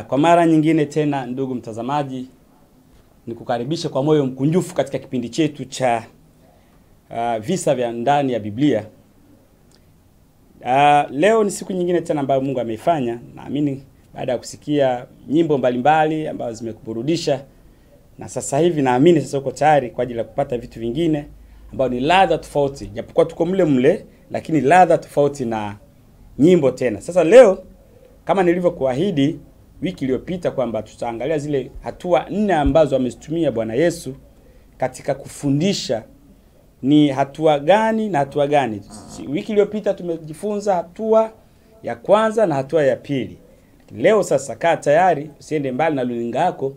Kwa mara nyingine tena ndugu mtazamaji, nikukaribisha kwa moyo mkunjufu katika kipindi chetu cha visa vya ndani ya Biblia. Leo ni siku nyingine tena ambayo Mungu ameifanya. Naamini baada ya kusikia nyimbo mbalimbali ambazo zimekuburudisha, na sasa hivi naamini sasa uko tayari kwa ajili ya kupata vitu vingine ambao ni ladha tofauti. Japokuwa tuko mle lakini ladha tofauti na nyimbo tena. Sasa leo kama nilivyokuahidi wiki iliyopita kwamba tutaangalia zile hatua 4 ambazo amezitumia Bwana Yesu katika kufundisha. Ni hatua gani na hatua gani? Wiki iliyopita tumejifunza hatua ya kwanza na hatua ya pili. Leo sasa kaa tayari, usiende mbali na luninga yako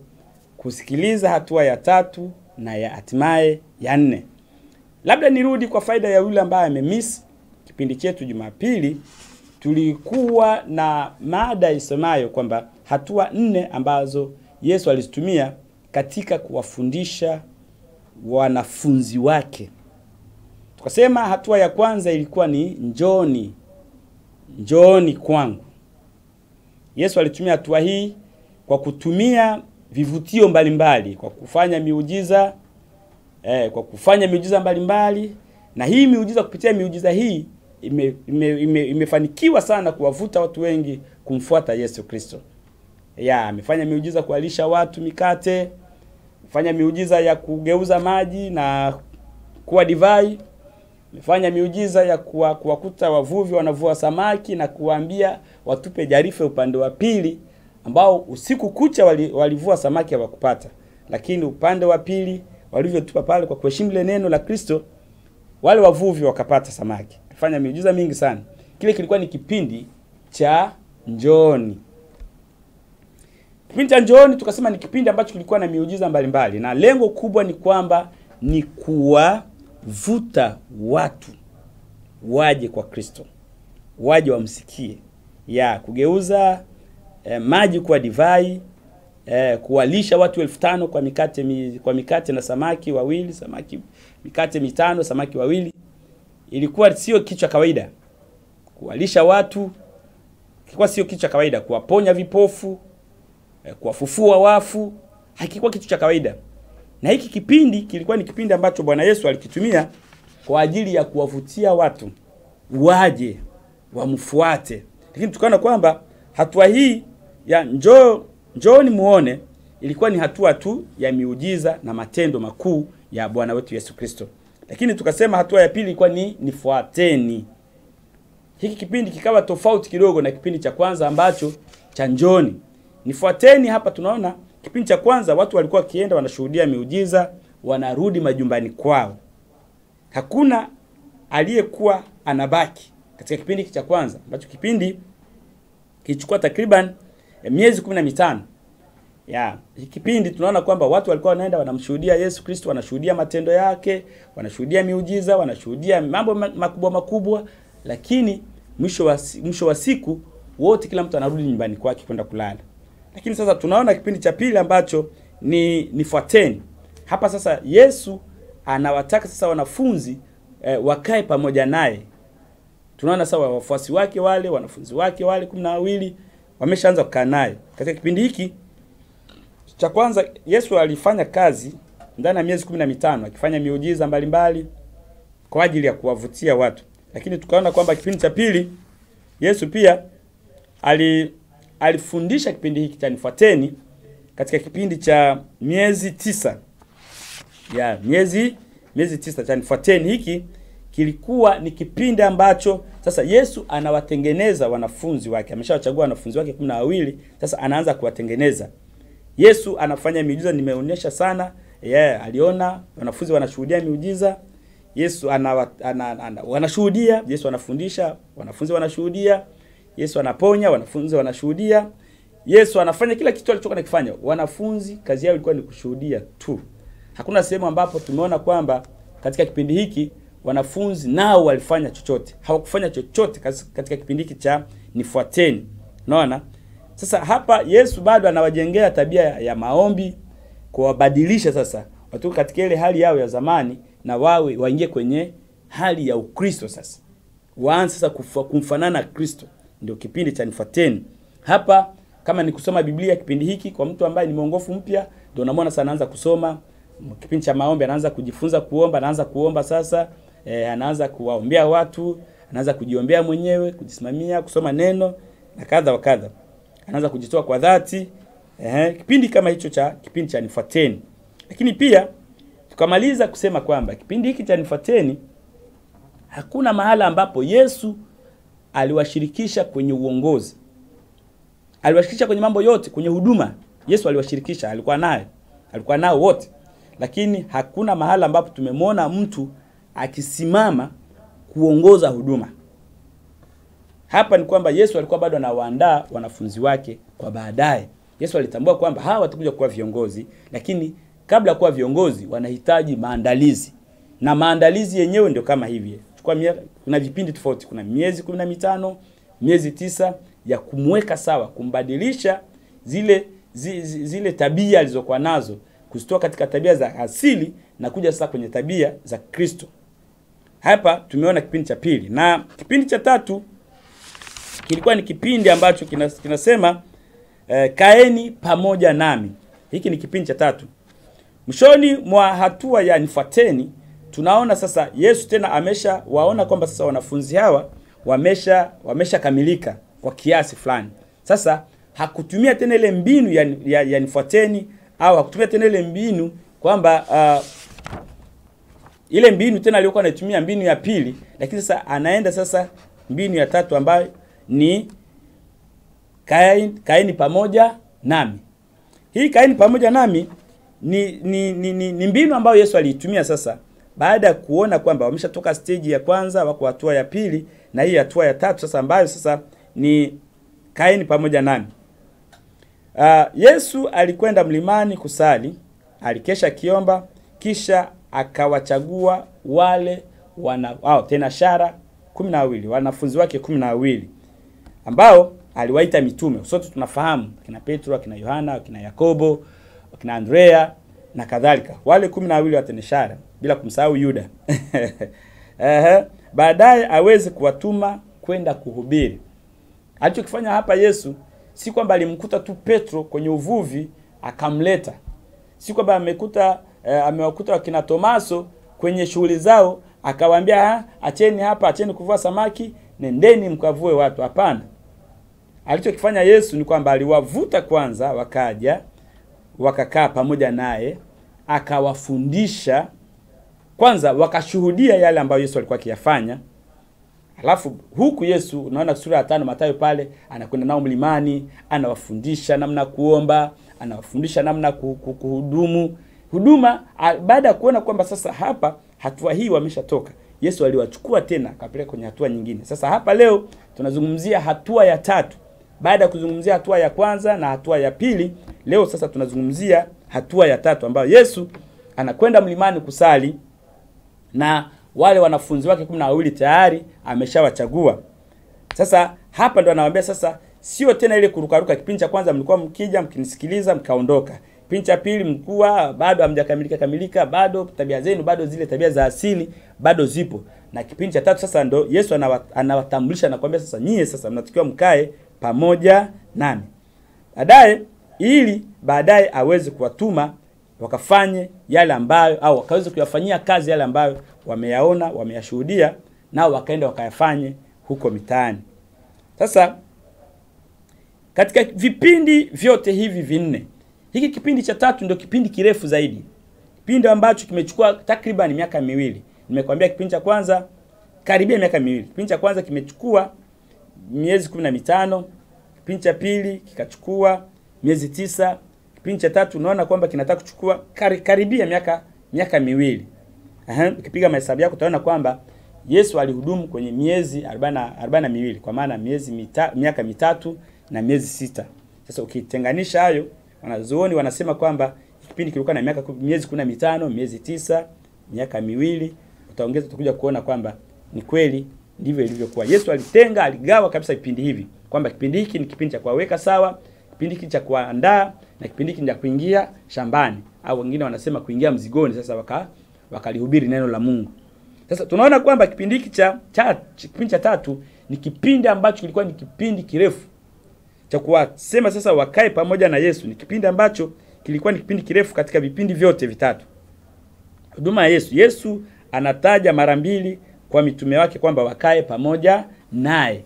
kusikiliza hatua ya 3 na ya hatimaye ya 4. Labda nirudi kwa faida ya yule ambaye amemiss kipindi chetu Jumapili. Tulikuwa na mada isemayo kwamba hatua 4 ambazo Yesu alizitumia katika kuwafundisha wanafunzi wake. Tukasema hatua ya kwanza ilikuwa ni njooni kwangu. Yesu alitumia hatua hii kwa kutumia vivutio mbalimbali, kwa kufanya miujiza mbalimbali, na hii miujiza, kupitia miujiza hii imefanikiwa sana kuwavuta watu wengi kumfuata Yesu Kristo. Amefanya miujiza kualisha watu mikate, amefanya miujiza ya kugeuza maji na kuwa divai, amefanya miujiza ya kuwakuta wavuvi wanavua samaki na kuwaambia watupe jarife upande wa pili, ambao usiku kucha walivua samaki hawakupata, lakini upande wa pili walivyotupa pale kwa kuheshimu neno la Kristo, wale wavuvi wakapata samaki. Fanya miujiza mingi sana. Kile kilikuwa ni kipindi cha njooni. Kipindi cha njooni tukasema ni kipindi ambacho kilikuwa na miujiza mbalimbali, na lengo kubwa ni kwamba ni kuwavuta watu waje kwa Kristo, waje wamsikie. Kugeuza maji kuwa divai, kuwalisha watu 5,000 kwa mikate na samaki wawili, mikate 5, samaki wawili. Ilikuwa sio kitu cha kawaida. Kuwalisha watu kilikuwa sio kitu cha kawaida. Kuwaponya vipofu, kuwafufua wafu, hakikuwa kitu cha kawaida. Na hiki kipindi kilikuwa ni kipindi ambacho Bwana Yesu alikitumia kwa ajili ya kuwavutia watu waje wamfuate. Lakini tukaona kwamba hatua hii ya njooni muone ilikuwa ni hatua tu ya miujiza na matendo makuu ya Bwana wetu Yesu Kristo. Lakini tukasema hatua ya pili ilikuwa ni nifuateni. Hiki kipindi kikawa tofauti kidogo na kipindi cha kwanza ambacho cha njooni. Nifuateni hapa tunaona kipindi cha kwanza watu walikuwa kienda wanashuhudia miujiza, wanarudi majumbani kwao. Hakuna aliyekuwa anabaki katika kipindi cha kwanza ambacho kipindi kilichukua takriban miezi 15. Hiki kipindi tunaona kwamba watu walikuwa wanaenda wanamshuhudia Yesu Kristo, wanashuhudia matendo yake, wanashuhudia miujiza, wanashuhudia mambo makubwa, lakini mwisho wa siku wote kila mtu anarudi nyumbani kwake kwenda kulala. Lakini sasa tunaona kipindi cha pili ambacho ni nifuateni. Hapa sasa Yesu anawataka sasa wanafunzi wakae pamoja naye. Tunaona sasa wafuasi wake wale, wanafunzi wake wale 12 wameshaanza kukaa naye. Katika kipindi hiki cha kwanza Yesu alifanya kazi ndani ya miezi 15 akifanya miujiza mbalimbali kwa ajili ya kuwavutia watu. Lakini tukaona kwamba kipindi cha pili Yesu pia alifundisha kipindi hiki cha nifuateni katika kipindi cha miezi 9. Miezi 9 cha nifuateni hiki kilikuwa ni kipindi ambacho sasa Yesu anawatengeneza wanafunzi wake. Ameshawachagua wanafunzi wake 12, sasa anaanza kuwatengeneza. Yesu anafanya miujiza, nimeonyesha sana. Aliona wanafunzi wanashuhudia miujiza. Yesu wanashuhudia, Yesu anafundisha, wanafunzi wanashuhudia. Yesu anaponya, wanafunzi wanashuhudia. Yesu anafanya kila kitu alichokuwa anakifanya. Wanafunzi kazi yao ilikuwa ni kushuhudia tu. Hakuna sehemu ambapo tumeona kwamba katika kipindi hiki wanafunzi nao walifanya chochote. Hawakufanya chochote katika kipindi hiki cha nifuateni. Unaona? Sasa hapa Yesu bado anawajengea tabia ya maombi, kuwabadilisha sasa watu katika ile hali yao ya zamani na waingie kwenye hali ya Ukristo sasa. Waanze sasa kumfanana Kristo. Ndio kipindi cha nifuateni. Hapa Kama ni kusoma Biblia kipindi hiki kwa mtu ambaye ni mwongofu mpya, ndio unamwona sana anaanza kusoma. Kipindi cha maombi anaanza kujifunza kuomba, anaanza kuomba sasa, anaanza kuwaombea watu, anaanza kujiombea mwenyewe, kujisimamia, kusoma neno na kadha wa kadha. Anaanza kujitoa kwa dhati. Kipindi kama hicho cha kipindi cha Nifuateni. Lakini pia tukamaliza kusema kwamba kipindi hiki cha Nifuateni hakuna mahala ambapo Yesu aliwashirikisha kwenye uongozi. Aliwashirikisha kwenye mambo yote, kwenye huduma. Yesu aliwashirikisha, alikuwa nao wote. Lakini hakuna mahala ambapo tumemwona mtu akisimama kuongoza huduma. Hapa ni kwamba Yesu alikuwa bado anawaandaa wanafunzi wake kwa baadaye. Yesu alitambua kwamba hawa watakuja kuwa viongozi, lakini kabla kuwa viongozi wanahitaji maandalizi. Na maandalizi yenyewe ndio kama hivi. Kuna vipindi tofauti, kuna miezi 15, miezi 9 ya kumweka sawa, kumbadilisha zile tabia alizokuwa nazo, kuzitoa katika tabia za asili na kuja sasa kwenye tabia za Kristo. Hapa tumeona kipindi cha pili, na kipindi cha tatu kilikuwa ni kipindi ambacho kinasema kaeni pamoja nami. Hiki ni kipindi cha tatu. Mwishoni mwa hatua ya Nifuateni tunaona sasa Yesu tena waona kwamba sasa wanafunzi hawa wamesha kamilika kwa kiasi fulani. Sasa hakutumia tena ile mbinu ya Nifuateni, au hakutumia tena ile mbinu kwamba ile mbinu tena aliyokuwa anatumia mbinu ya pili, lakini sasa anaenda sasa mbinu ya tatu ambayo ni kaeni pamoja nami. Hii kaeni pamoja nami ni mbinu ambayo Yesu aliitumia sasa baada ya kuona kwamba wameshatoka stage ya kwanza, wako hatua ya pili, na hii hatua ya tatu sasa ambayo sasa ni kaeni pamoja nami. Yesu alikwenda mlimani kusali, alikesha kiomba, kisha akawachagua wale tenashara 12, wanafunzi wake 12 ambao aliwaita mitume. Sote tunafahamu kina Petro, kina Yohana, kina Yakobo, kina Andrea na kadhalika. Wale 12 watenashara, bila kumsahau Yuda. Baadaye aweze kuwatuma kwenda kuhubiri. Alichokifanya hapa Yesu si kwamba alimkuta tu Petro kwenye uvuvi akamleta. Si kwamba amewakuta wakina Tomaso kwenye shughuli zao akawaambia acheni kuvua samaki, nendeni mkavue watu. Hapana. Alichokifanya Yesu ni kwamba aliwavuta kwanza, wakaja wakakaa pamoja naye, akawafundisha kwanza, wakashuhudia yale ambayo Yesu alikuwa akiyafanya. Alafu huku Yesu unaona sura ya 5 Mathayo pale, anakwenda nao mlimani, anawafundisha namna kuomba, anawafundisha namna kuhudumu. Huduma baada ya kuona kwamba sasa hapa hatua hii wameshatoka, Yesu aliwachukua tena akapeleka kwenye hatua nyingine. Sasa hapa leo tunazungumzia hatua ya tatu. Baada ya kuzungumzia hatua ya kwanza na hatua ya pili, leo sasa tunazungumzia hatua ya tatu ambayo Yesu anakwenda mlimani kusali, na wale wanafunzi wake 12 tayari ameshawachagua. Sasa hapa ndo anawaambia sasa sio tena ile kurukaruka. Kipindi cha kwanza mlikuwa mkija mkinisikiliza mkaondoka. Kipindi cha pili mlikuwa bado hamjakamilika, bado tabia zenu, bado zile tabia za asili bado zipo. Na kipindi cha tatu sasa ndo Yesu anawatambulisha na kuambia sasa nyie sasa mnatakiwa mkae pamoja nami. Baadaye aweze kuwatuma wakafanye yale ambayo, au wakaweze kuyafanyia kazi yale ambayo wameyaona, wameyashuhudia, nao wakaenda wakayafanye huko mitaani. Sasa katika vipindi vyote hivi vinne, hiki kipindi cha tatu ndio kipindi kirefu zaidi. Kipindi ambacho kimechukua takriban miaka 2. Nimekwambia kipindi cha kwanza karibia miaka 2. Kipindi cha kwanza kimechukua miezi 15, kipindi cha pili kikachukua miezi 9, kipindi cha tatu unaona kwamba kinataka kuchukua karibia miaka 2. Ukipiga mahesabu yako utaona kwamba Yesu alihudumu kwenye miezi 42, kwa maana miaka 3 na miezi 6. Sasa ukitenganisha hayo, wanazuoni wanasema kwamba kipindi kilikuwa na miezi 15, miezi 9, miaka 2. Utaongeza utakuja kuona kwamba ni kweli ndivyo ilivyokuwa. Yesu aligawa kabisa vipindi hivi, kwamba kipindi hiki ni kipindi cha kuwaweka sawa, kipindi hiki cha kuandaa, na kipindi hiki ni cha kuingia shambani, au wengine wanasema kuingia mzigoni. Sasa wakalihubiri neno la Mungu. Sasa tunaona kwamba kipindi hiki kipindi cha tatu ni kipindi ambacho kilikuwa ni kipindi kirefu. cha kuwasema sasa wakae pamoja na Yesu ni kipindi ambacho kilikuwa ni kipindi kirefu katika vipindi vyote vitatu. Huduma ya Yesu. Yesu anataja mara mbili kwa mitume wake kwamba wakae pamoja naye.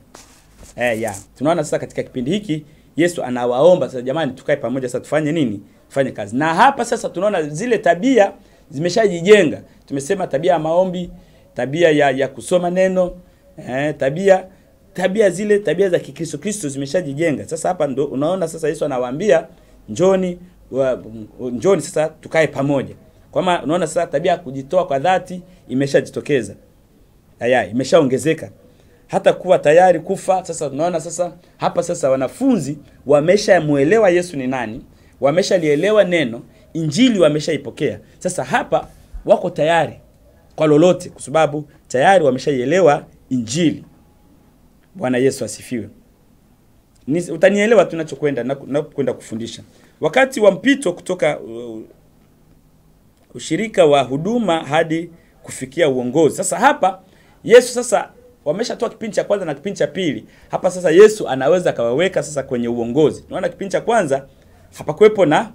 Tunaona sasa katika kipindi hiki Yesu anawaomba sasa, jamani tukae pamoja sasa tufanye nini? Tufanye kazi. Na hapa sasa tunaona zile tabia zimeshajijenga. Tumesema tabia ya maombi, tabia ya kusoma neno, tabia zile tabia za Kikristo zimeshajijenga. Sasa hapa ndo unaona sasa Yesu anawaambia njoni sasa tukae pamoja. Kwa maana unaona sasa tabia kujitoa kwa dhati imeshajitokeza. Imeshaongezeka. Hata kuwa tayari kufa. Sasa unaona sasa hapa sasa wanafunzi wameshamuelewa Yesu ni nani, wameshalielewa neno, injili wameshaipokea. Sasa hapa wako tayari kwa lolote kwa sababu tayari wameshaielewa injili. Bwana Yesu asifiwe. Utanielewa tunachokwenda na kwenda kufundisha. Wakati wa mpito kutoka ushirika wa huduma hadi kufikia uongozi. Sasa hapa Yesu sasa wameshatoa kipindi cha kwanza na kipindi cha pili. Hapa sasa Yesu anaweza kawaweka sasa kwenye uongozi. Unaona kipindi cha kwanza hapakuwepo na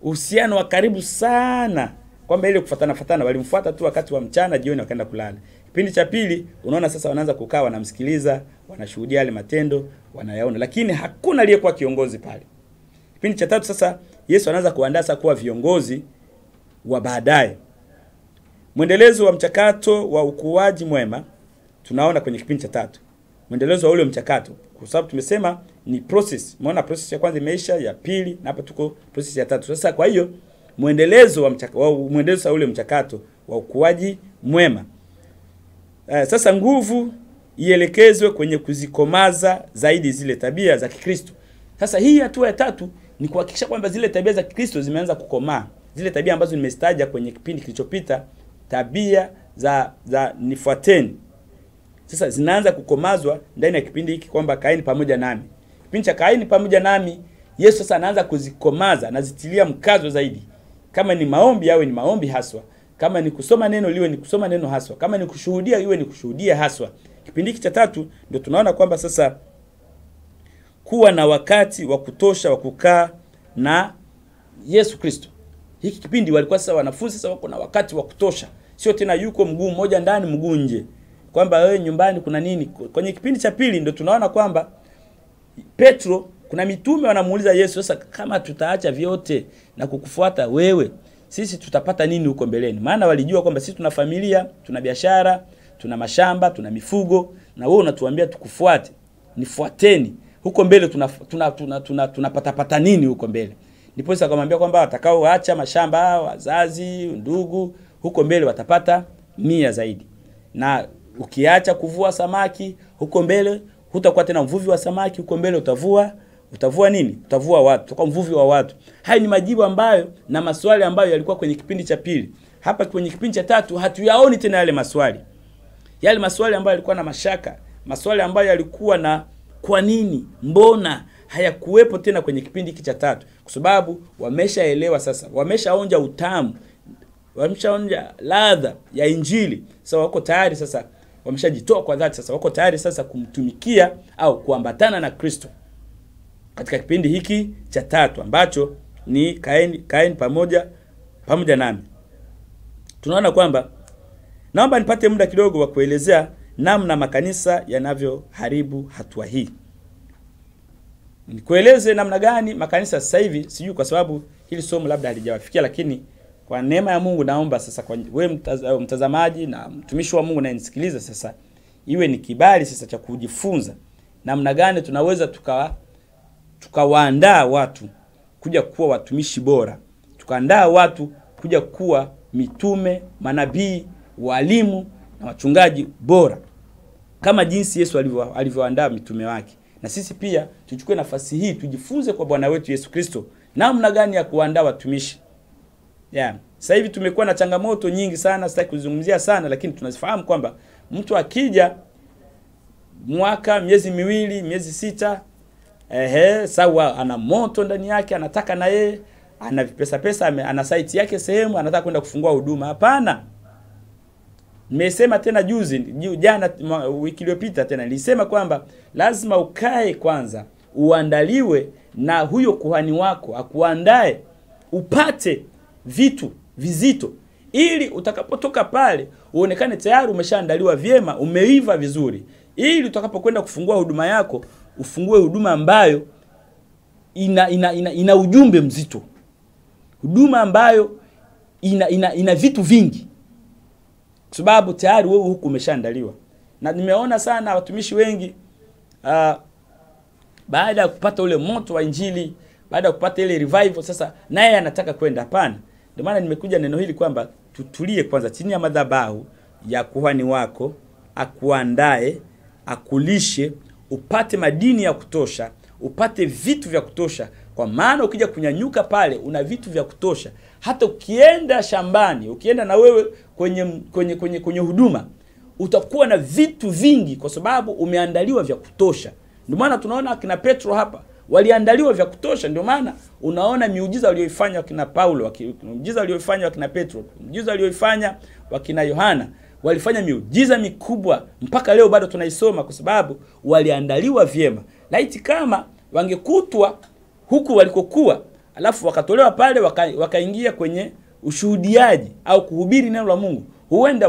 uhusiano wa karibu sana, kwamba ile kufuatana walimfuata tu wakati wa mchana, jioni wakaenda kulala. Kipindi cha pili unaona sasa wanaanza kukaa, wanamsikiliza, wanashuhudia yale matendo, wanayaona, lakini hakuna aliyekuwa kiongozi pale. Kipindi cha tatu sasa Yesu anaanza kuandaa sasa kuwa viongozi wa baadaye. Mwendelezo wa mchakato wa ukuaji mwema tunaona kwenye kipindi cha tatu. Mwendelezo wa ule mchakato, kwa sababu tumesema ni process. Umeona process ya kwanza imeisha, ya pili na hapa tuko process ya tatu. Sasa kwa hiyo mwendelezo wa ule mchakato wa ukuaji mwema. Sasa nguvu ielekezwe kwenye kuzikomaza zaidi zile tabia za Kikristo. Sasa hii hatua ya tatu ni kuhakikisha kwamba zile tabia za Kikristo zimeanza kukomaa. Zile tabia ambazo nimestaja kwenye kipindi kilichopita, tabia za nifuateni. Sasa zinaanza kukomazwa ndani ya kipindi hiki kwamba kaeni pamoja nami. Kipindi cha kaeni pamoja nami, Yesu sasa anaanza kuzikomaza, anazitilia mkazo zaidi. Kama ni maombi yawe ni maombi haswa. Kama ni kusoma neno liwe ni kusoma neno haswa. Kama ni kushuhudia iwe ni kushuhudia haswa. Kipindi hiki cha tatu ndio tunaona kwamba sasa kuwa na wakati wa kutosha wa kukaa na Yesu Kristo. Hiki kipindi walikuwa sasa wanafunzi sasa wako na wakati wa kutosha. Sio tena yuko mguu mmoja ndani mguu nje, kwamba wewe nyumbani kuna nini. Kwenye kipindi cha pili ndio tunaona kwamba Petro, kuna mitume wanamuuliza Yesu, sasa kama tutaacha vyote na kukufuata wewe, sisi tutapata nini huko mbeleni? Maana walijua kwamba sisi tuna familia, tuna biashara, tuna mashamba, tuna mifugo, na wewe unatuambia tukufuate. Nifuateni. Huko mbele tunapata nini huko mbele? Ndipo sasa akamwambia kwamba watakao waacha mashamba, wazazi, ndugu, huko mbele watapata 100 zaidi. Na ukiacha kuvua samaki, huko mbele hutakuwa tena mvuvi wa samaki, huko mbele utavua nini? Utavua watu, utakuwa mvuvi wa watu. Haya ni majibu ambayo na maswali ambayo yalikuwa kwenye kipindi cha pili. Hapa kwenye kipindi cha tatu hatuyaoni tena yale maswali. Yale maswali ambayo yalikuwa na mashaka, maswali ambayo yalikuwa na kwa nini, mbona, hayakuwepo tena kwenye kipindi hiki cha tatu, kwa sababu wameshaelewa sasa, wameshaonja utamu, wameshaonja ladha ya injili. Sasa wako tayari sasa, wameshajitoa kwa dhati sasa, wako tayari sasa kumtumikia au kuambatana na Kristo katika kipindi hiki cha tatu ambacho ni kaeni pamoja nami. Tunaona kwamba, naomba nipate muda kidogo wa kuelezea namna makanisa yanavyoharibu hatua hii. Nikueleze namna gani makanisa sasa hivi, sijui kwa sababu hili somo labda halijawafikia, lakini kwa neema ya Mungu naomba sasa kwa wewe mtazamaji na mtumishi wa Mungu na nisikilize sasa, iwe ni kibali sasa cha kujifunza namna gani tunaweza tukawaandaa watu kuja kuwa watumishi bora. Tukaandaa watu kuja kuwa mitume, manabii, walimu na wachungaji bora, kama jinsi Yesu alivyoandaa mitume wake. Na sisi pia tuchukue nafasi hii tujifunze kwa Bwana wetu Yesu Kristo namna gani ya kuandaa watumishi. Sasa hivi tumekuwa na changamoto nyingi sana, sitaki kuzungumzia sana, lakini tunazifahamu kwamba mtu akija mwaka, miezi 2, miezi 6, sawa, ana moto ndani yake, anataka na yeye, ana pesa, ana site yake sehemu, anataka kwenda kufungua huduma. Hapana. Nimesema tena jana wiki iliyopita tena nilisema kwamba lazima ukae kwanza, uandaliwe na huyo kuhani wako, akuandae upate vitu vizito, ili utakapotoka pale uonekane tayari umeshaandaliwa vyema, umeiva vizuri, ili utakapokwenda kufungua huduma yako ufungue huduma ambayo ina ujumbe mzito, huduma ambayo ina vitu vingi, kwa sababu tayari wewe huku umeshaandaliwa. Na nimeona sana watumishi wengi baada ya kupata ule moto wa Injili, baada ya kupata ile revival, sasa naye anataka kwenda. Hapana. Ndio maana nimekuja neno hili kwamba tutulie kwanza chini ya madhabahu ya kuhani wako, akuandae, akulishe, upate madini ya kutosha, upate vitu vya kutosha. Kwa maana ukija kunyanyuka pale una vitu vya kutosha. Hata ukienda shambani, ukienda na wewe kwenye huduma, utakuwa na vitu vingi kwa sababu umeandaliwa vya kutosha. Ndio maana tunaona akina Petro hapa waliandaliwa vya kutosha. Ndio maana unaona miujiza walioifanya wakina Paulo, miujiza walioifanya wakina Petro, miujiza walioifanya wakina Yohana, walifanya miujiza mikubwa mpaka leo bado tunaisoma kwa sababu waliandaliwa vyema. Laiti kama wangekutwa huku walikokuwa, alafu wakatolewa pale wakaingia kwenye ushuhudiaji au kuhubiri neno la Mungu, huenda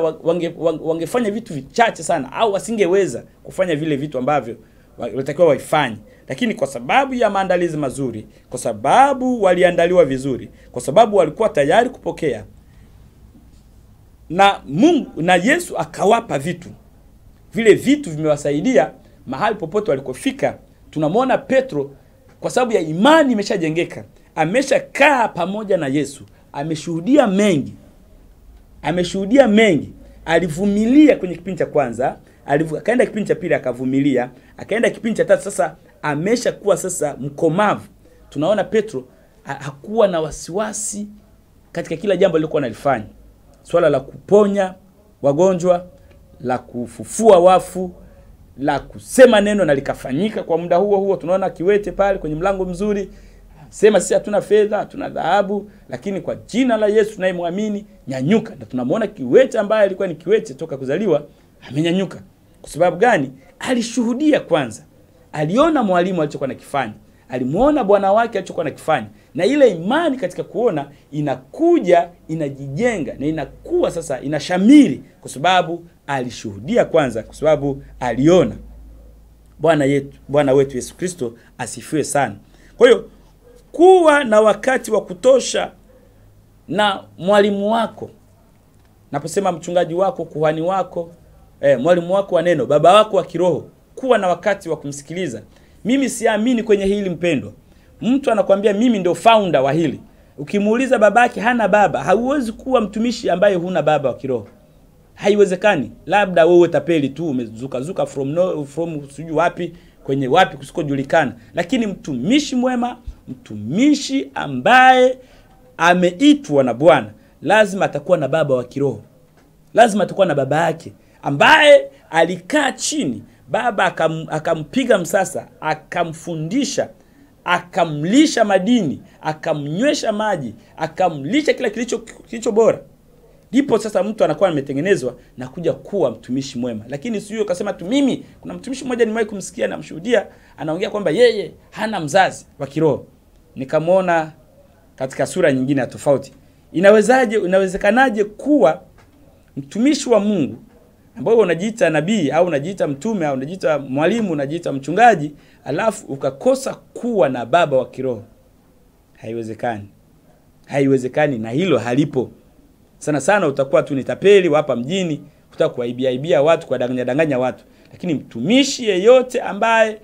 wangefanya vitu vichache sana, au wasingeweza kufanya vile vitu ambavyo walitakiwa waifanye. Lakini kwa sababu ya maandalizi mazuri, kwa sababu waliandaliwa vizuri, kwa sababu walikuwa tayari kupokea, na Mungu na Yesu akawapa vitu, vile vitu vimewasaidia mahali popote walikofika. Tunamwona Petro, kwa sababu ya imani imeshajengeka, ameshakaa pamoja na Yesu, ameshuhudia mengi, alivumilia kwenye kipindi cha kwanza, akaenda kipindi cha pili akavumilia, akaenda kipindi cha tatu, sasa ameshakuwa sasa mkomavu. Tunaona Petro hakuwa na wasiwasi katika kila jambo alilokuwa analifanya. Swala la kuponya wagonjwa, la kufufua wafu, la kusema neno na likafanyika kwa muda huo. Tunaona kiwete pale kwenye mlango mzuri, sema sisi hatuna fedha, hatuna dhahabu, lakini kwa jina la Yesu tunayemwamini, nyanyuka. Na tunamwona kiwete ambaye alikuwa ni kiwete toka kuzaliwa, amenyanyuka. Kwa sababu gani? Alishuhudia kwanza. Aliona mwalimu alichokuwa anakifanya, alimuona bwana wake alichokuwa anakifanya, na ile imani katika kuona inakuja, inajijenga na inakuwa sasa inashamiri kwa sababu alishuhudia kwanza, kwa sababu aliona. Bwana wetu Yesu Kristo asifiwe sana. Kwa hiyo kuwa na wakati wa kutosha na mwalimu wako. Naposema mchungaji wako, kuhani wako, mwalimu wako wa neno, baba wako wa kiroho, kuwa na wakati wa kumsikiliza. Mimi siamini kwenye hili mpendwa. Mtu anakuambia mimi ndio founder wa hili, ukimuuliza babake hana baba, hauwezi kuwa mtumishi ambaye huna baba wa kiroho. Haiwezekani. Labda wewe tapeli tu, umezuka from sijui wapi kwenye wapi kusikojulikana, lakini mtumishi mwema, mtumishi ambaye ameitwa na Bwana, lazima atakuwa na baba wa kiroho. Lazima atakuwa na baba yake ambaye alikaa chini, baba akampiga msasa, akamfundisha, akamlisha madini, akamnywesha maji, akamlisha kila kilicho bora. Ndipo sasa mtu anakuwa ametengenezwa na kuja kuwa mtumishi mwema. Lakini sio ukasema tu mimi. Kuna mtumishi mmoja nimewahi kumsikia na mshuhudia, anaongea kwamba yeye hana mzazi wa kiroho. Nikamwona katika sura nyingine ya tofauti. Inawezekanaje kuwa mtumishi wa Mungu ambao unajiita nabii au unajiita mtume au unajiita mwalimu, unajiita mchungaji, alafu ukakosa kuwa na baba wa kiroho? Haiwezekani. Haiwezekani, na hilo halipo. Sana utakuwa tu ni tapeli hapa mjini, kutaka kuaibia watu, kwa danganya watu. Lakini mtumishi yeyote ambaye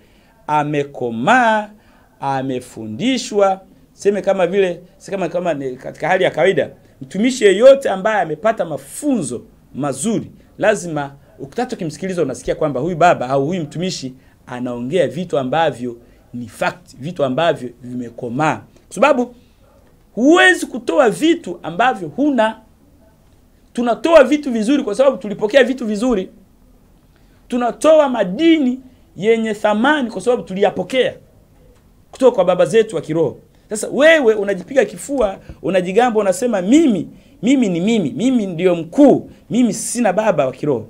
amekomaa, amefundishwa, sema kama vile kama katika hali ya kawaida, mtumishi yeyote ambaye amepata mafunzo mazuri, lazima ukitaka kumsikiliza unasikia kwamba huyu baba au huyu mtumishi anaongea vitu ambavyo ni fact, vitu ambavyo vimekomaa. Kwa sababu huwezi kutoa vitu ambavyo huna. Tunatoa vitu vizuri kwa sababu tulipokea vitu vizuri. Tunatoa madini yenye thamani kwa sababu tuliyapokea kutoka kwa baba zetu wa kiroho. Sasa wewe unajipiga kifua, unajigamba, unasema mimi ndio mkuu, mimi sina baba wa kiroho,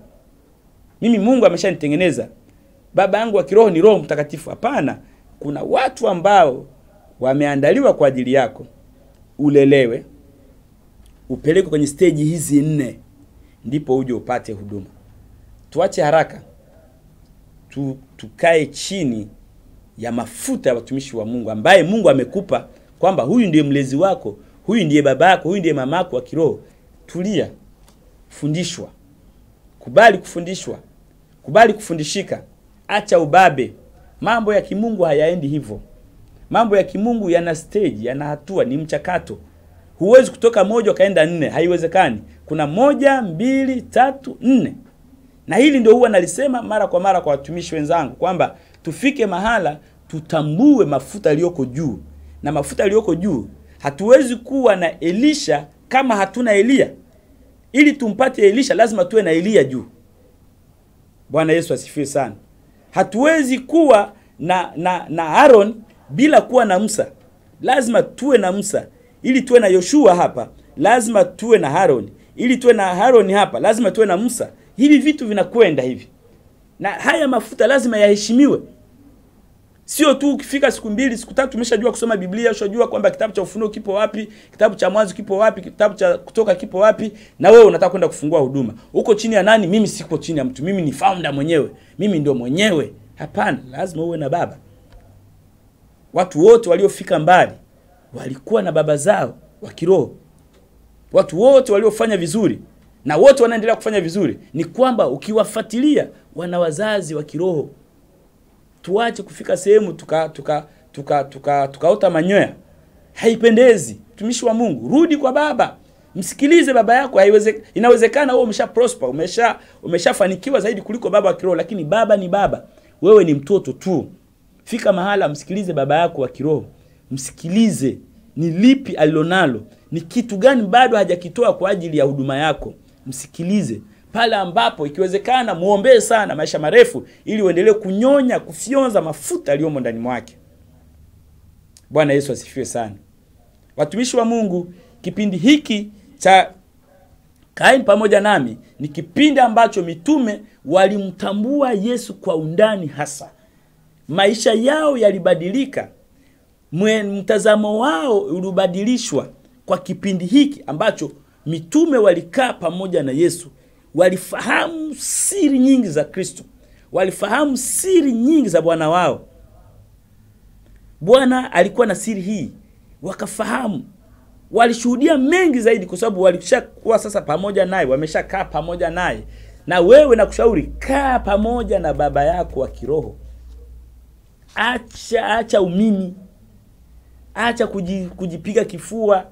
mimi Mungu ameshanitengeneza, baba yangu wa kiroho ni Roho Mtakatifu. Hapana. kuna watu ambao wameandaliwa kwa ajili yako, ulelewe, upelekwe kwenye stage hizi 4, ndipo uje upate huduma. Tuache haraka, tukae chini ya mafuta ya watumishi wa Mungu ambaye Mungu amekupa, kwamba huyu ndiye mlezi wako, huyu ndiye babako, huyu ndiye mamako wa kiroho. Tulia, fundishwa, kubali kufundishwa, kubali kufundishika, acha ubabe. Mambo ya kimungu hayaendi hivyo. Mambo ya kimungu yana stage, yana hatua, ni mchakato. Huwezi kutoka 1 kaenda 4, haiwezekani. Kuna 1, 2, 3, 4. Na hili ndio huwa nalisema mara kwa mara kwa watumishi wenzangu, kwamba tufike mahala tutambue mafuta yaliyoko juu. Na mafuta yaliyoko juu, hatuwezi kuwa na Elisha kama hatuna Elia. Ili tumpate Elisha lazima tuwe na Elia juu. Bwana Yesu asifiwe sana. Hatuwezi kuwa na Aaron bila kuwa na Musa. Lazima tuwe na Musa. Ili tuwe na Yoshua hapa, lazima tuwe na Aaron. Ili tuwe na Aaron hapa, lazima tuwe na Musa. Hivi vitu vinakwenda hivi. Na haya mafuta lazima yaheshimiwe. Sio tu ukifika siku 2, siku 3 umeshajua kusoma Biblia, ushajua kwamba kitabu cha Ufunuo kipo wapi, kitabu cha Mwanzo kipo wapi, kitabu cha Kutoka kipo wapi, na wewe unataka kwenda kufungua huduma. Uko chini ya nani? Mimi siko chini ya mtu. Mimi ni founder mwenyewe. Mimi ndio mwenyewe. Hapana, lazima uwe na baba. Watu wote waliofika mbali walikuwa na baba zao wa kiroho. Watu wote waliofanya vizuri na wote wanaendelea kufanya vizuri, ni kwamba ukiwafuatilia wana wazazi wa kiroho. Tuache kufika sehemu tukaota manyoya. Haipendezi. Mtumishi wa Mungu, rudi kwa baba. Msikilize baba yako. Inawezekana wewe umesha prosper, umeshafanikiwa zaidi kuliko baba wa kiroho, lakini baba ni baba. Wewe ni mtoto tu. Fika mahala msikilize baba yako wa kiroho. Msikilize ni lipi alilonalo, ni kitu gani bado hajakitoa kwa ajili ya huduma yako. Msikilize. Pale ambapo ikiwezekana muombee sana maisha marefu ili uendelee kunyonya, kufyonza mafuta yaliyomo ndani mwake. Bwana Yesu asifiwe sana. Watumishi wa Mungu, kipindi hiki cha Kaeni Pamoja Nami ni kipindi ambacho mitume walimtambua Yesu kwa undani hasa. Maisha yao yalibadilika. Mtazamo wao ulibadilishwa kwa kipindi hiki ambacho mitume walikaa pamoja na Yesu. Walifahamu siri nyingi za Kristo. Walifahamu siri nyingi za Bwana wao. Bwana alikuwa na siri hii. Wakafahamu. Walishuhudia mengi zaidi kwa sababu walishakuwa sasa pamoja naye, wameshakaa pamoja naye. Na wewe nakushauri, kaa pamoja na baba yako wa kiroho. Acha umimi. Acha kujipiga kifua.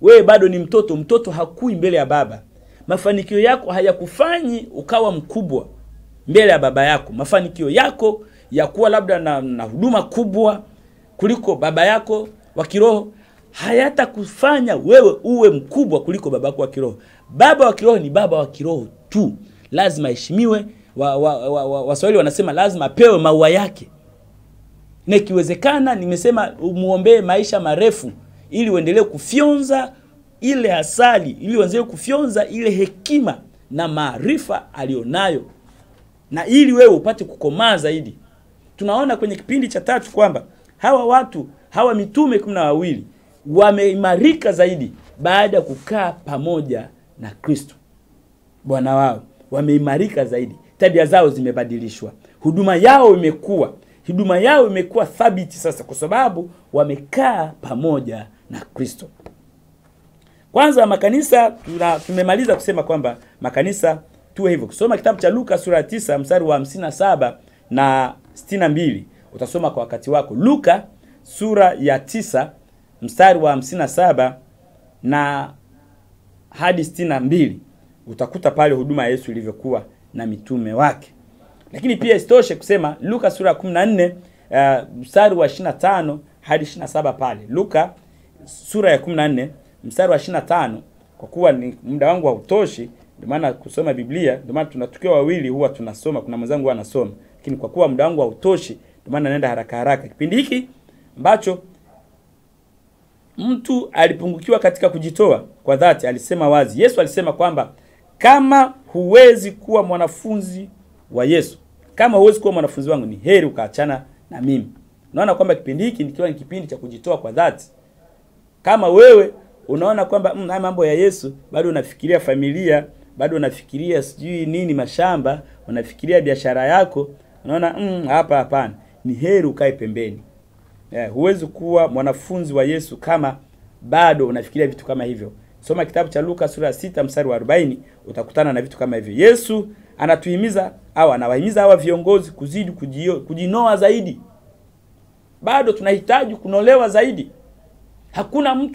Wewe bado ni mtoto. Mtoto hakui mbele ya baba. Mafanikio yako hayakufanyi ukawa mkubwa mbele ya baba yako. Mafanikio yako ya kuwa labda na huduma kubwa kuliko baba yako wa kiroho hayatakufanya wewe uwe mkubwa kuliko baba yako wa kiroho. Baba wa kiroho ni baba wa kiroho tu. Lazima heshimiwe. Waswahili wanasema lazima apewe maua yake. Na ikiwezekana nimesema umuombee maisha marefu ili uendelee kufyonza ile asali, ili uendelee kufyonza ile hekima na maarifa alionayo, na ili wewe upate kukomaa zaidi. Tunaona kwenye kipindi cha 3 kwamba hawa mitume 12 wameimarika zaidi baada ya kukaa pamoja na Kristo Bwana wao. Wameimarika zaidi. Tabia zao zimebadilishwa. Huduma yao imekuwa thabiti sasa kwa sababu wamekaa pamoja na Kristo. Kwanza makanisa, tumemaliza kusema kwamba makanisa tuwe hivyo. Kusoma kitabu cha Luka sura 9 mstari wa 57 na 62. Utasoma kwa wakati wako. Luka sura ya 9 mstari wa 57 na hadi 62. Utakuta pale huduma ya Yesu ilivyokuwa na mitume wake. Lakini pia isitoshe kusema Luka sura ya 14 mstari wa 25 hadi 27 pale. Luka sura ya 14 mstari wa 25, kwa kuwa ni muda wangu hautoshi, ndio maana kusoma Biblia, ndio maana tunatukiwa wawili huwa tunasoma, kuna mwenzangu huwa anasoma. Lakini kwa kuwa muda wangu hautoshi, ndio maana naenda haraka. Kipindi hiki ambacho mtu alipungukiwa katika kujitoa kwa dhati, alisema wazi. Yesu alisema kwamba kama huwezi kuwa mwanafunzi wa Yesu, kama huwezi kuwa mwanafunzi wangu, ni heri ukaachana na mimi. Unaona kwamba kipindi hiki nikiwa ni kipindi cha kujitoa kwa dhati. Kama wewe unaona kwamba haya mambo ya Yesu, bado unafikiria familia, bado unafikiria sijui nini mashamba, unafikiria biashara yako, unaona hapa hapana, ni heri ukae pembeni. Huwezi kuwa mwanafunzi wa Yesu kama bado unafikiria vitu kama hivyo. Soma kitabu cha Luka sura 6 mstari wa 40, utakutana na vitu kama hivyo. Yesu anatuhimiza au anawahimiza hawa viongozi kuzidi kujinoa zaidi. Bado tunahitaji kunolewa zaidi.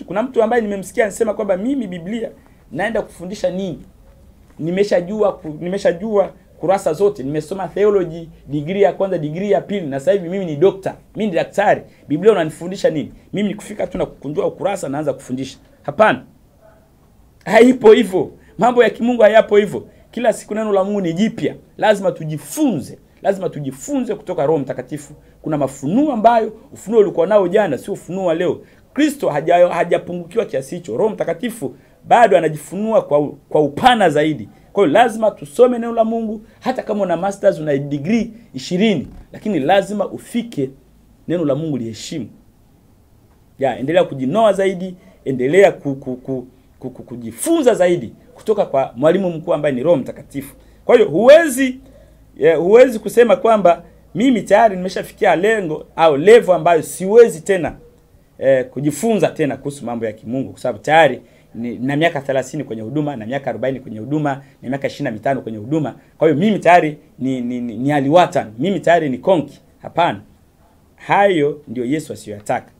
Kuna mtu ambaye nimemsikia anasema kwamba mimi Biblia naenda kufundisha nini? Nimeshajua kurasa zote, nimesoma theology, degree ya kwanza, degree ya pili, na sasa hivi mimi ni doctor, mimi ni daktari. Biblia unanifundisha nini? Mimi nikufika tu na kukunjua ukurasa naanza kufundisha. Hapana. Haipo hivyo. Mambo ya kimungu hayapo hivyo. Kila siku neno la Mungu ni jipya. Lazima tujifunze kutoka Roho Mtakatifu. Kuna mafunuo ambayo ufunuo ulikuwa nao jana sio ufunuo wa leo. Kristo hajapungukiwa kiasi hicho. Roho Mtakatifu bado anajifunua kwa upana zaidi. Kwa hiyo lazima tusome neno la Mungu, hata kama una masters, una degree 20, lakini lazima ufike neno la Mungu liheshimu. Endelea kujinoa zaidi, endelea kujifunza zaidi kutoka kwa mwalimu mkuu ambaye ni Roho Mtakatifu. Kwa hiyo huwezi kusema kwamba mimi tayari nimeshafikia lengo au level ambayo siwezi tena kujifunza tena kuhusu mambo ya kimungu, kwa sababu tayari na miaka 30 kwenye huduma, na miaka 40 kwenye huduma, na miaka 25 kwenye huduma. Kwa hiyo mimi tayari ni aliwatan, mimi tayari ni konki. Hapana. Hayo ndio Yesu asiyotaka.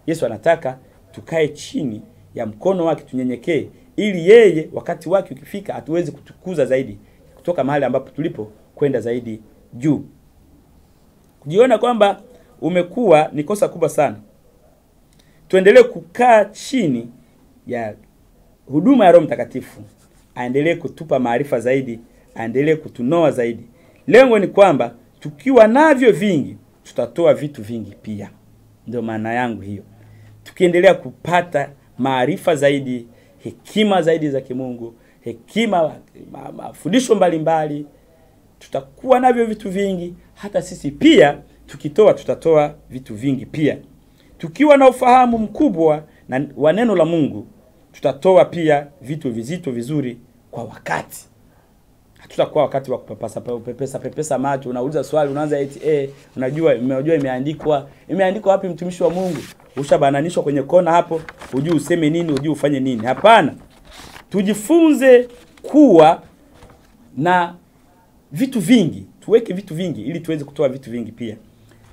Yesu anataka tukae chini ya mkono wake, tunyenyekee, ili yeye wakati wake ukifika atuweze kutukuza zaidi kutoka mahali ambapo tulipo kwenda zaidi juu. Kujiona kwamba umekuwa ni kosa kubwa sana. Tuendelee kukaa chini ya huduma ya Roho Mtakatifu. Aendelee kutupa maarifa zaidi, aendelee kutunoa zaidi. Lengo ni kwamba tukiwa navyo vingi, tutatoa vitu vingi pia. Ndio maana yangu hiyo. Tukiendelea kupata maarifa zaidi, hekima zaidi za kimungu, mafundisho mbalimbali, tutakuwa navyo vitu vingi. Hata sisi pia tukitoa, tutatoa vitu vingi pia. Tukiwa na ufahamu mkubwa wa neno la Mungu, tutatoa pia vitu vizito vizuri kwa wakati. Hatutakuwa wakati wa kupepesa macho, unauliza swali, unaanza eti unajua imeandikwa wapi mtumishi wa Mungu? Ushabananishwa kwenye kona hapo, hujui useme nini, hujui ufanye nini. Hapana. Tujifunze kuwa na vitu vingi, tuweke vitu vingi ili tuweze kutoa vitu vingi pia.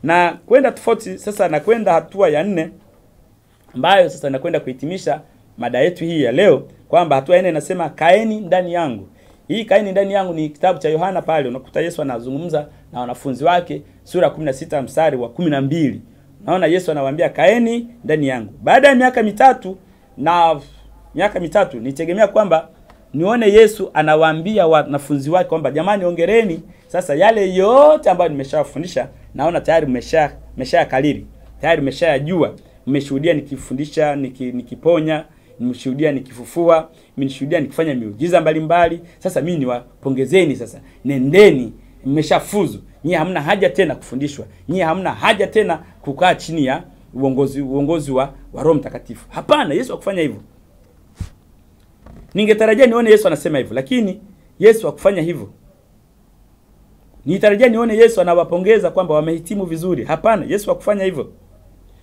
Na kwenda tofauti sasa, na kwenda hatua ya 4 ambayo sasa nakwenda kuhitimisha mada yetu hii ya leo, kwamba hatua ya 4 inasema kaeni ndani yangu. Hii kaeni ndani yangu ni kitabu cha Yohana. Pale unakuta Yesu anazungumza na wanafunzi wake, sura 16 mstari wa 12. Naona Yesu anawaambia kaeni ndani yangu. Baada ya miaka mitatu nitegemea kwamba nione Yesu anawaambia wanafunzi wake kwamba jamani, ongereni sasa yale yote ambayo nimeshawafundisha. Naona tayari mmeshayakariri, tayari mmeshayajua. Mmeshuhudia nikifundisha, nikiponya, nimeshuhudia nikifufua, nimeshuhudia nikifanya miujiza mbalimbali. Sasa mimi niwapongezeni, sasa nendeni, mmeshafuzu. Nyinyi hamna haja tena kufundishwa. Nyinyi hamna haja tena kukaa chini ya uongozi wa Roho Mtakatifu. Hapana, Yesu hakufanya hivyo. Ningetarajia nione Yesu anasema hivyo, lakini Yesu hakufanya hivyo. Nitarajia nione Yesu anawapongeza kwamba wamehitimu vizuri. Hapana, Yesu hakufanya hivyo.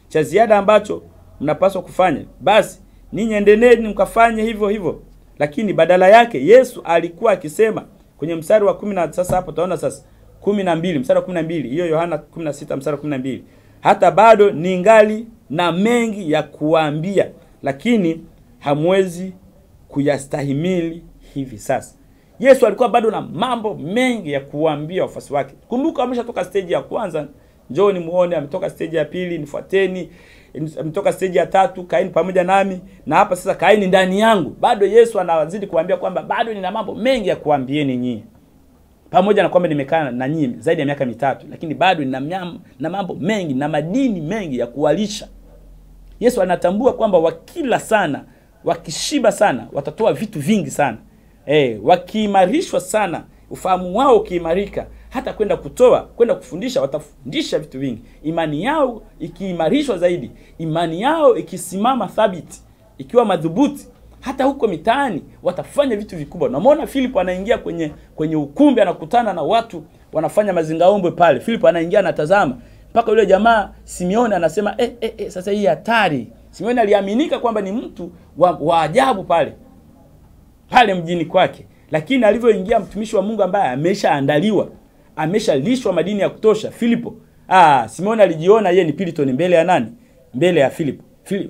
Cha ziada ambacho mnapaswa kufanya, basi ninyi endeleni mkafanye hivyo hivyo. Lakini badala yake Yesu alikuwa akisema kwenye mstari wa 10, sasa hapo taona sasa 12, mstari wa 12, hiyo Yohana 16 mstari wa 12. Hata bado ningali na mengi ya kuambia, lakini hamwezi kuyastahimili hivi sasa. Yesu alikuwa bado na mambo mengi ya kuambia wafuasi wake. Kumbuka ameshatoka stage ya kwanza, njooni muone, ametoka stage ya pili, nifuateni, ametoka stage ya 3, kaeni pamoja nami, na hapa sasa kaeni ndani yangu. Bado Yesu anazidi kuambia kwamba bado nina mambo mengi ya kuambieni nyinyi. Pamoja na kwamba nimekaa na nyinyi zaidi ya miaka 3, lakini bado nina mambo mengi na madini mengi ya kuwalisha. Yesu anatambua kwamba wakila sana, wakishiba sana, watatoa vitu vingi sana. Wakiimarishwa sana, ufahamu wao ukiimarika, hata kwenda kutoa, kwenda kufundisha, watafundisha vitu vingi. Imani yao ikiimarishwa zaidi, imani yao ikisimama thabiti, ikiwa madhubuti, hata huko mitaani watafanya vitu vikubwa. Unamwona Filipo anaingia kwenye ukumbi, anakutana na watu wanafanya mazingaombwe pale. Filipo anaingia, anatazama, mpaka yule jamaa Simeoni anasema sasa hii hatari. Simeoni aliaminika kwamba ni mtu wa ajabu pale mjini kwake, lakini alivyoingia mtumishi wa Mungu ambaye ameshaandaliwa, ameshalishwa madini ya kutosha, Filipo, Simeoni alijiona yeye ni Piliton mbele ya nani? Mbele ya Filipo.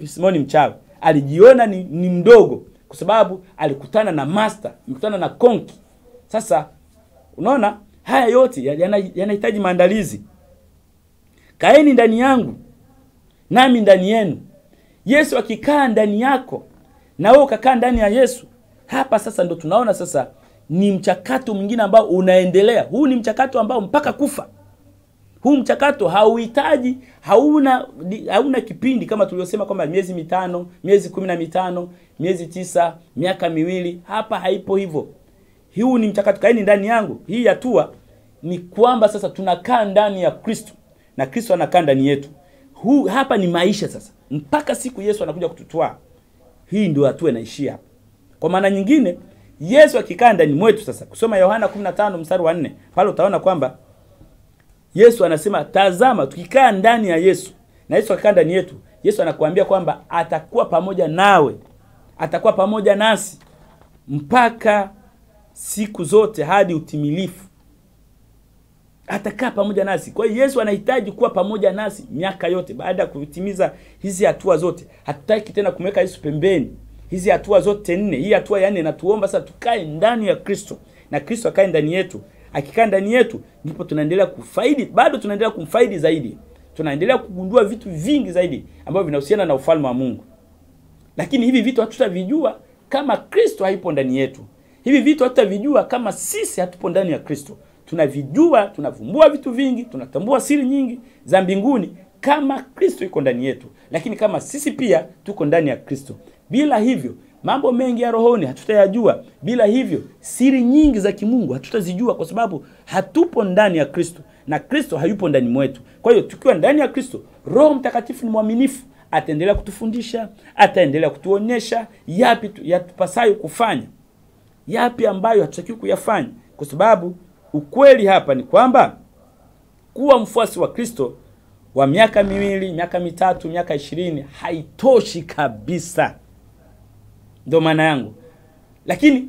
Simeoni mchawi alijiona ni mdogo, kwa sababu alikutana na master, alikutana na konki. Sasa unaona haya yote yanahitaji maandalizi. Kaeni ndani yangu nami ndani yenu. Yesu akikaa ndani yako na wewe ukakaa ndani ya Yesu, hapa sasa ndo tunaona sasa ni mchakato mwingine ambao unaendelea. Huu ni mchakato ambao mpaka kufa. Huu mchakato hauhitaji, hauna kipindi kama tuliosema kwamba miezi 5, miezi 15, miezi 9, miaka 2. Hapa haipo hivyo. Huu ni mchakato. Kaeni ndani yangu. Hii hatua ni kwamba sasa tunakaa ndani ya Kristo na Kristo anakaa ndani yetu. Hapa ni maisha sasa, mpaka siku Yesu anakuja kututwaa. Hii ndio hatua inaishia hapa. Kwa maana nyingine, Yesu akikaa ndani mwetu sasa, kusoma Yohana 15 mstari wa 4, pale utaona kwamba Yesu anasema, tazama, tukikaa ndani ya Yesu na Yesu akikaa ndani yetu, Yesu anakuambia kwamba atakuwa pamoja nawe, atakuwa pamoja nasi mpaka siku zote hadi utimilifu. Atakaa pamoja nasi. Kwa hiyo Yesu anahitaji kuwa pamoja nasi miaka yote. Baada ya kutimiza hizi hatua zote, hatutaki tena kumweka Yesu pembeni. Hizi hatua zote 4, hii hatua ya 4 inatuomba sasa tukae ndani ya Kristo na Kristo akae ndani yetu. Akikaa ndani yetu ndipo tunaendelea kufaidi, bado tunaendelea kumfaidi zaidi. Tunaendelea kugundua vitu vingi zaidi ambavyo vinahusiana na ufalme wa Mungu. Lakini hivi vitu hatutavijua kama Kristo haipo ndani yetu. Hivi vitu hatutavijua kama sisi hatupo ndani ya Kristo. Tunavijua, tunavumbua vitu vingi, tunatambua siri nyingi za mbinguni kama Kristo yuko ndani yetu. Lakini kama sisi pia tuko ndani ya Kristo. Bila hivyo, mambo mengi ya rohoni hatutayajua. Bila hivyo, siri nyingi za kimungu hatutazijua, kwa sababu hatupo ndani ya Kristo na Kristo hayupo ndani mwetu. Kwa hiyo tukiwa ndani ya Kristo, Roho Mtakatifu ni mwaminifu, ataendelea kutufundisha, ataendelea kutuonyesha yapi yatupasayo kufanya, yapi ambayo hatutakiwi kuyafanya. Kwa sababu ukweli hapa ni kwamba kuwa mfuasi wa Kristo wa miaka 2, miaka 3, miaka 20 haitoshi kabisa. Ndio maana yangu. Lakini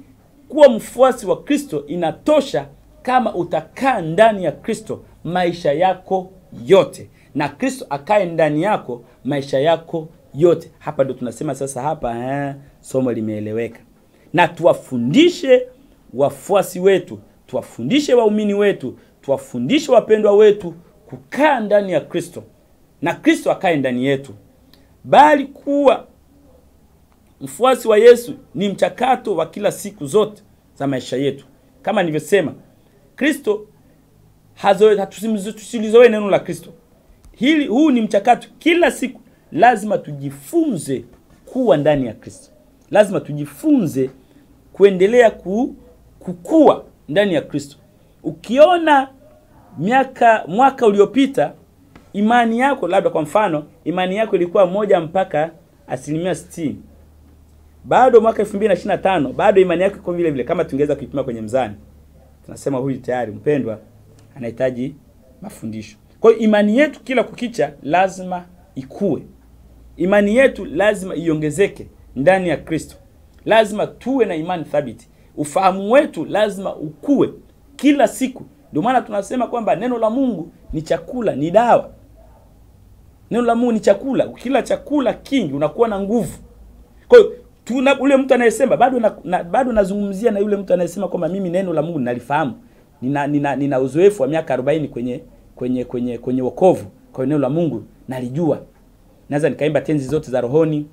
kuwa mfuasi wa Kristo inatosha kama utakaa ndani ya Kristo maisha yako yote, na Kristo akae ndani yako maisha yako yote. Hapa ndio tunasema sasa hapa somo limeeleweka. Na tuwafundishe wafuasi wetu, tuwafundishe waumini wetu, tuwafundishe wapendwa wetu kukaa ndani ya Kristo na Kristo akae ndani yetu. Bali kuwa mfuasi wa Yesu ni mchakato wa kila siku zote za maisha yetu. Kama nilivyosema, Kristo tusilizoe neno la Kristo. Huu ni mchakato. Kila siku lazima tujifunze kuwa ndani ya Kristo. Lazima tujifunze kuendelea kukua ndani ya Kristo. Ukiona mwaka uliopita imani yako, labda kwa mfano imani yako ilikuwa 1 mpaka 60%. Bado mwaka 2025 bado imani yako iko vile vile. Kama tungeweza kuipima kwenye mzani, tunasema huyu tayari mpendwa anahitaji mafundisho. Kwa hiyo imani yetu kila kukicha lazima ikue. Imani yetu lazima iongezeke ndani ya Kristo. Lazima tuwe na imani thabiti. Ufahamu wetu lazima ukue kila siku. Ndio maana tunasema kwamba neno la Mungu ni chakula, ni dawa. Neno la Mungu ni chakula. Ukila chakula kingi unakuwa na nguvu. Kwa hiyo ule mtu anayesema bado nazungumzia na yule mtu anayesema kwamba mimi neno la Mungu nalifahamu. Nina uzoefu wa miaka 40 kwenye wokovu. Kwa neno la Mungu nalijua. Naweza nikaimba tenzi zote za rohoni,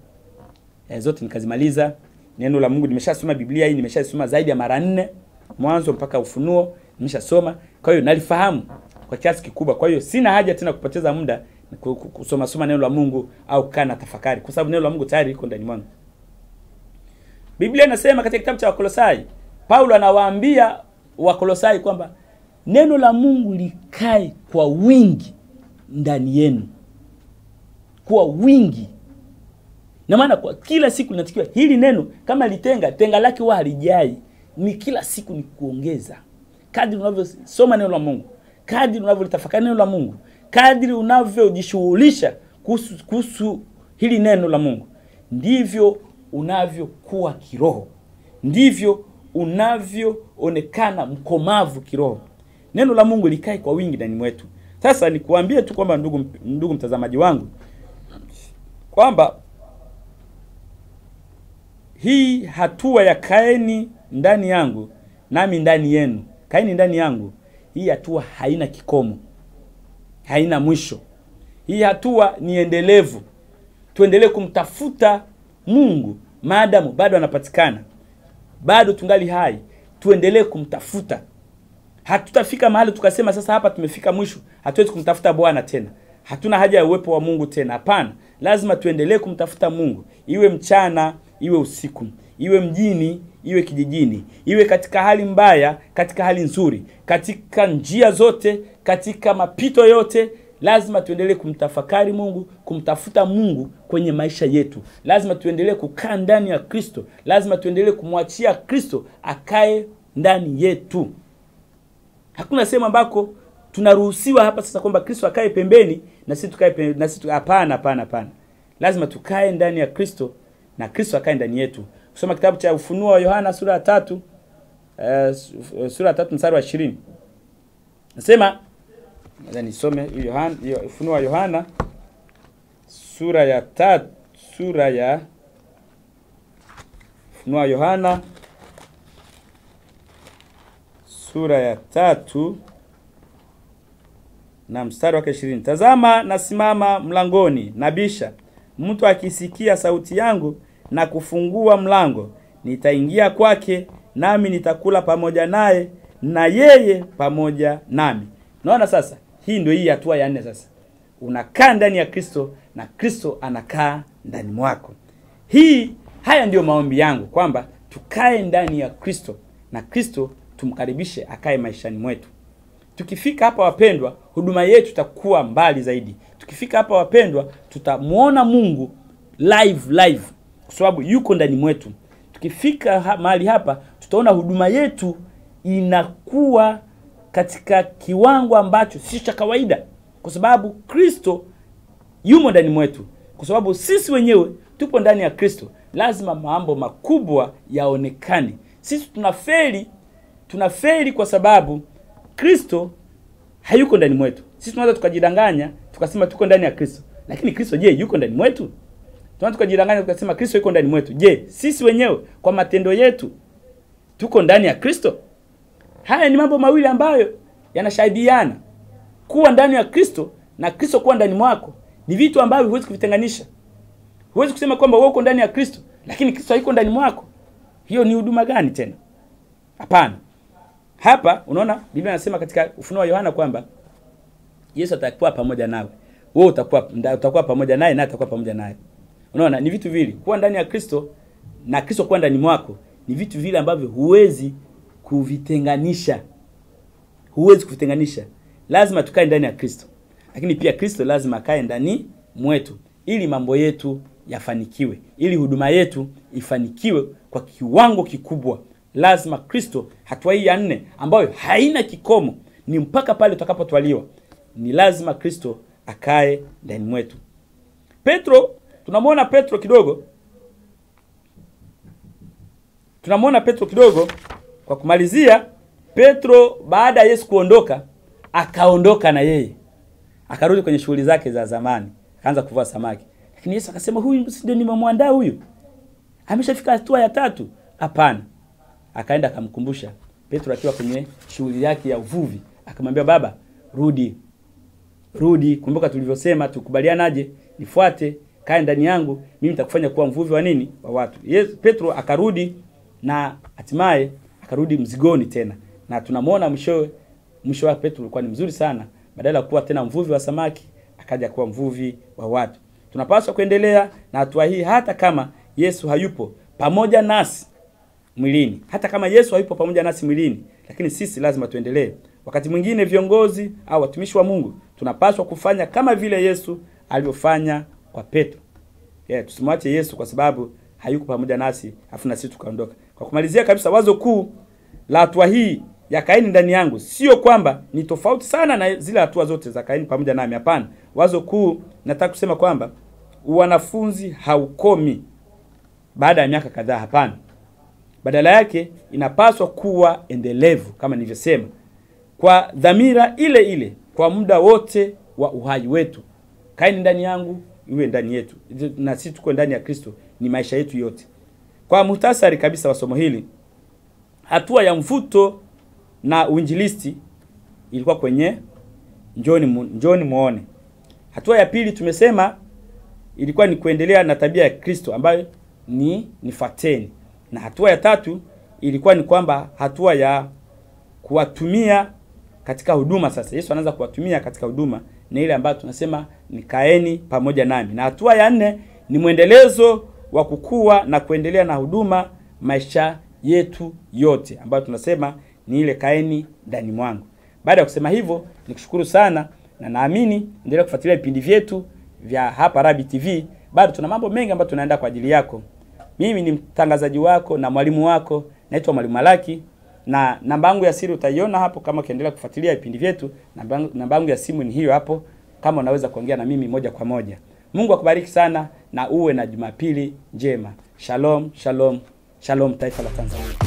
zote nikazimaliza. Neno la Mungu nimeshasoma, Biblia hii nimeshasoma zaidi ya mara 4, Mwanzo mpaka Ufunuo nimeshasoma. Kwa hiyo nalifahamu kwa kiasi kikubwa. Kwa hiyo sina haja tena kupoteza muda kusoma neno la Mungu au kana tafakari, kwa sababu neno la Mungu tayari liko ndani mwangu. Biblia inasema katika kitabu cha Wakolosai, Paulo anawaambia Wakolosai kwamba neno la Mungu likae kwa wingi ndani yenu. Kwa wingi. Na maana kwa kila siku linatakiwa hili neno kama tenga lake huwa halijai. Ni kila siku ni kuongeza. Kadri unavyosoma neno la Mungu, kadri unavyolitafakari neno la Mungu, kadri unavyojishughulisha kuhusu hili neno la Mungu, ndivyo unavyokuwa kiroho. Ndivyo unavyoonekana mkomavu kiroho. Neno la Mungu likae kwa wingi ndani mwetu. Sasa nikuambie tu kwamba ndugu mtazamaji wangu, kwamba hii hatua ya kaeni ndani yangu nami ndani yenu, kaeni ndani yangu, hii hatua haina kikomo, haina mwisho. Hii hatua ni endelevu. Tuendelee kumtafuta Mungu maadamu bado anapatikana, bado tungali hai. Tuendelee kumtafuta. Hatutafika mahali tukasema sasa hapa tumefika mwisho, hatuwezi kumtafuta Bwana tena, hatuna haja ya uwepo wa Mungu tena. Hapana, lazima tuendelee kumtafuta Mungu, iwe mchana, iwe usiku, iwe mjini, iwe kijijini, iwe katika hali mbaya, katika hali nzuri, katika njia zote, katika mapito yote. Lazima tuendelee kumtafakari Mungu, kumtafuta Mungu kwenye maisha yetu. Lazima tuendelee kukaa ndani ya Kristo. Lazima tuendelee kumwachia Kristo akae ndani yetu. Hakuna sehemu ambako tunaruhusiwa hapa sasa kwamba Kristo akae pembeni na sisi tukae pembeni, na sisi hapana. Lazima tukae ndani ya Kristo na Kristo akae ndani yetu. Kusoma kitabu cha Ufunuo wa Yohana sura ya 3 mstari wa 20. Nasema, nisome Ufunuo wa Yohana sura ya 3, Ufunuo wa Yohana sura ya 3 na mstari wa 20. Tazama, nasimama mlangoni nabisha. Mtu akisikia sauti yangu na kufungua mlango, nitaingia kwake, nami nitakula pamoja naye na yeye pamoja nami. Naona sasa, hii ndio hii hatua ya 4 sasa. Unakaa ndani ya Kristo na Kristo anakaa ndani mwako. Haya ndio maombi yangu, kwamba tukae ndani ya Kristo na Kristo tumkaribishe akae maishani mwetu. Tukifika hapa wapendwa, huduma yetu itakuwa mbali zaidi. Tukifika hapa wapendwa, tutamuona Mungu live kwa sababu yuko ndani mwetu. Tukifika mahali hapa, tutaona huduma yetu inakuwa katika kiwango ambacho si cha kawaida, kwa sababu Kristo yumo ndani mwetu. Kwa sababu sisi wenyewe tupo ndani ya Kristo, lazima mambo makubwa yaonekane. Sisi tunafeli kwa sababu Kristo hayuko ndani mwetu. Sisi tunaweza tukajidanganya tukasema tuko ndani ya Kristo, lakini Kristo je, yuko ndani mwetu? Tunaweza tukajidanganya tukasema Kristo yuko ndani mwetu. Je, sisi wenyewe kwa matendo yetu tuko ndani ya Kristo? Haya ni mambo mawili ambayo yanashahidiana. Kuwa ndani ya Kristo na Kristo kuwa ndani mwako ni vitu ambavyo huwezi kuvitenganisha. Huwezi kusema kwamba wewe uko ndani ya Kristo lakini Kristo hayuko ndani mwako. Hiyo ni huduma gani tena? Hapana. Hapa unaona Biblia inasema katika Ufunuo wa Yohana kwamba Yesu atakuwa pamoja nawe. Wewe utakuwa pamoja naye na atakuwa pamoja naye. Unaona ni vitu vile. Kuwa ndani ya Kristo na Kristo kuwa ndani mwako ni vitu vile ambavyo huwezi kuvitenganisha. Lazima tukae ndani ya Kristo. Lakini pia Kristo lazima akae ndani mwetu ili mambo yetu yafanikiwe, ili huduma yetu ifanikiwe kwa kiwango kikubwa. Lazima Kristo, hatua hii ya 4 ambayo haina kikomo, ni mpaka pale tutakapotwaliwa, ni lazima Kristo akae ndani mwetu. Tunamwona Petro kidogo kwa kumalizia. Petro baada ya Yesu kuondoka, akaondoka na yeye. Akarudi kwenye shughuli zake za zamani, akaanza kuvua samaki. Lakini Yesu akasema, huyu ndio nimemwandaa huyu. Ameshafika hatua ya 3. Hapana. Akaenda akamkumbusha Petro akiwa kwenye shughuli yake ya uvuvi. Akamwambia, baba, rudi, kumbuka tulivyosema tukubalianaje, nifuate, kaa ndani yangu, mimi nitakufanya kuwa mvuvi wa nini? Wa watu. Petro akarudi na hatimaye akarudi mzigoni tena. Na tunamwona mwisho wa Petro ulikuwa ni mzuri sana. Badala kuwa tena mvuvi wa samaki, akaja kuwa mvuvi wa watu. Tunapaswa kuendelea na hatua hii hata kama Yesu hayupo pamoja nasi mwilini. Hata kama Yesu hayupo pamoja nasi mwilini, lakini sisi lazima tuendelee Wakati mwingine viongozi au watumishi wa Mungu tunapaswa kufanya kama vile Yesu alivyofanya kwa Petro. Tusimwache Yesu kwa sababu hayuko pamoja nasi afu na sisi tukaondoka. Kwa kumalizia kabisa, wazo kuu la hatua hii ya Kaini ndani yangu sio kwamba ni tofauti sana na zile hatua zote za Kaini pamoja nami. Hapana. Wazo kuu nataka kusema kwamba wanafunzi haukomi baada ya miaka kadhaa. Hapana. Badala yake inapaswa kuwa endelevu kama nilivyosema, kwa dhamira ile ile kwa muda wote wa uhai wetu. Kaini ndani yangu iwe ndani yetu, na sisi tuko ndani ya Kristo, ni maisha yetu yote. Kwa muhtasari kabisa wa somo hili, hatua ya mvuto na uinjilisti ilikuwa kwenye njoni muone. Hatua ya pili tumesema ilikuwa ni kuendelea na tabia ya Kristo ambayo ni nifuateni. Na hatua ya tatu ilikuwa ni kwamba hatua ya kuwatumia katika huduma. Sasa Yesu anaanza kuwatumia katika huduma, na ile ambayo tunasema ni kaeni pamoja nami. Na hatua ya nne ni mwendelezo wa kukua na kuendelea na huduma maisha yetu yote, ambayo tunasema ni ile kaeni ndani mwangu. Baada ya kusema hivyo, nikushukuru sana, na naamini endelea kufuatilia vipindi vyetu vya hapa Rabi TV. Bado tuna mambo mengi ambayo tunaenda kwa ajili yako. Mimi ni mtangazaji wako na mwalimu wako, naitwa Mwalimu Malaki, na namba yangu ya siri utaiona hapo kama ukiendelea kufuatilia vipindi vyetu. Namba yangu ya simu ni hiyo hapo kama unaweza kuongea na mimi moja kwa moja. Mungu akubariki sana na uwe na Jumapili njema. Shalom, shalom, shalom taifa la Tanzania.